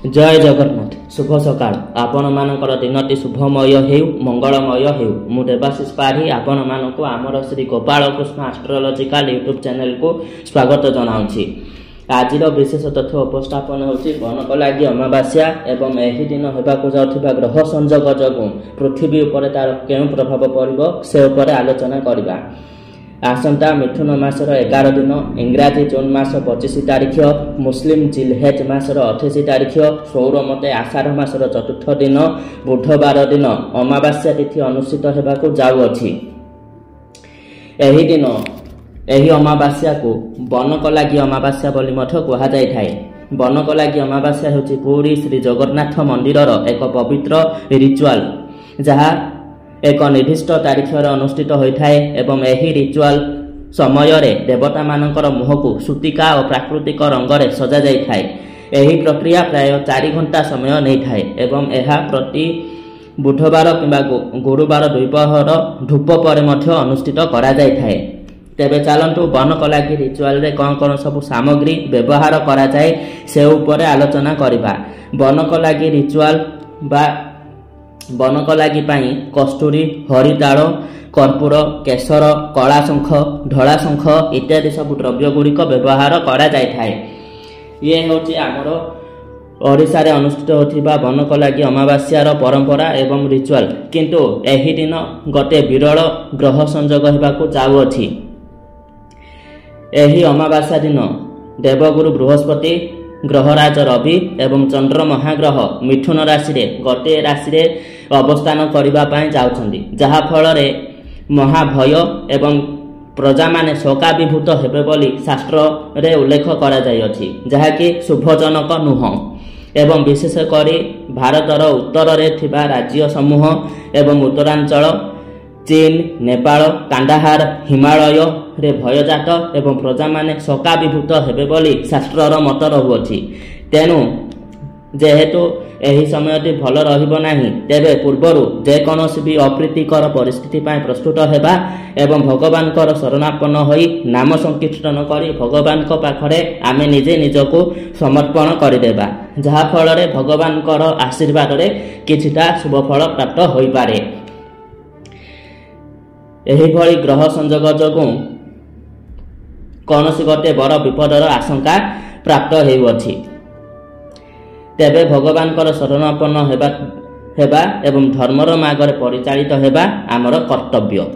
जय जगन्नाथ शुभ सकाळ आपण मानकर दिनटी शुभमय हेउ मंगलमय हेउ मु देवाशीष पाढ़ी आपण मानक आमर Shri Gopal Krishna astrological YouTube channel को स्वागत जनाउछि। आज विशेष तथ्य उपस्थापन होछि बनकलागी अमावास्या एवं एही दिन हेबाकु जाउथिबा ग्रह संयोग जोगु पृथ्वी उपर तार केउ प्रभाव पड़िबो से उपर आलोचना करिबा। आसंता मिथुन मासर 11 दिन इंग्राजी जून मास 25 तारिख मुस्लिम जिलहेज मासर 28 तारिख सौर मते आषाढ़ मासर 4th दिन बुधवार दिन अमावास्या तिथि अनुष्ठित हेबाकु जाउअछि। एही दिन एही अमावास्या को बनकलागी अमावास्या बोली मठ कुहा जाय थाए। बनकलागी अमावास्या हेउछि पुरी श्री जगन्नाथ मंदिरर एक पवित्र रिचुअल जहा एक निर्दिष्ट तारीख अनुष्ठित होता है एवं यही रिचुअल समय देवता मानकर मुह को सूतिका और प्राकृतिक रंग रे सजा जाय थाए। यही प्रक्रिया प्राय 4 घंटा समय नहीं थाए एवं यह प्रति बुधवार किंबा गुरुवार द्विपहर धूप पर मध्य अनुष्ठित करा जाय थाए। तेबे चलंतु बनकलागी रिचुअल रे कौन कौन सब सामग्री व्यवहार करा जाए से ऊपर आलोचना करिबा। बनकलागी रिचुअल बा बनकलागी पाई कस्तूरी हरिताल कर्पूर केसर कला शंख धला शंख इत्यादि सब द्रव्य गुड़िक व्यवहार करा जाय थाए। ये होची आमर ओडिशा रे अनुष्ठित होथिबा बनकलागी अमावास्यार परंपरा एवं रिचुअल। किंतु एही दिन गोटे विरल ग्रह संयोग हेबाकु जाउअछि। एही अमावास्या दिन देवगुरु बृहस्पति ग्रहराज रवि एवं चंद्र महाग्रह मिथुन राशि रे गोटे राशि रे अवस्थान करिबा पई जाउछंदी, जहा फल रे महाभय एवं प्रजा माने शोकाभिभूत हेबे बोली शास्त्र रे उल्लेख करा जाय अछि, जहा कि शुभजनक नुह एवं विशेष करी भारतर उत्तर रे थिबा राज्य समूह एवं उत्तरांचल चीन नेपाल कांडाहार हिमालय रे भयजात एवं प्रजा माने शोकाभिभूत हेबे बोली शास्त्रर मत रहुअछि। तेनु जेहेतु एही समयटी भल रहिबो नाही तेबे पूर्वरु जे कोनोसी भी अप्रीतिकर परिस्थिति पाए प्रस्तुत हेबा एवं भगवानकर शरणापन्न होई नाम संकीर्तन करी भगवानक पाखरे आमे निजे निजको समर्पण करिदेबा, जहा फल रे भगवानकर आशीर्वाद रे किछिटा शुभ फल प्राप्त होई पारे। एही भली ग्रह संयोग जोगु कौनसी गोटे बड़ विपदर आशंका प्राप्त हेउअछि। तेबे भगवानकर शरणापन्न हेबा एवं धर्मर मार्ग रे परिचालित हेबा आमर कर्तव्य।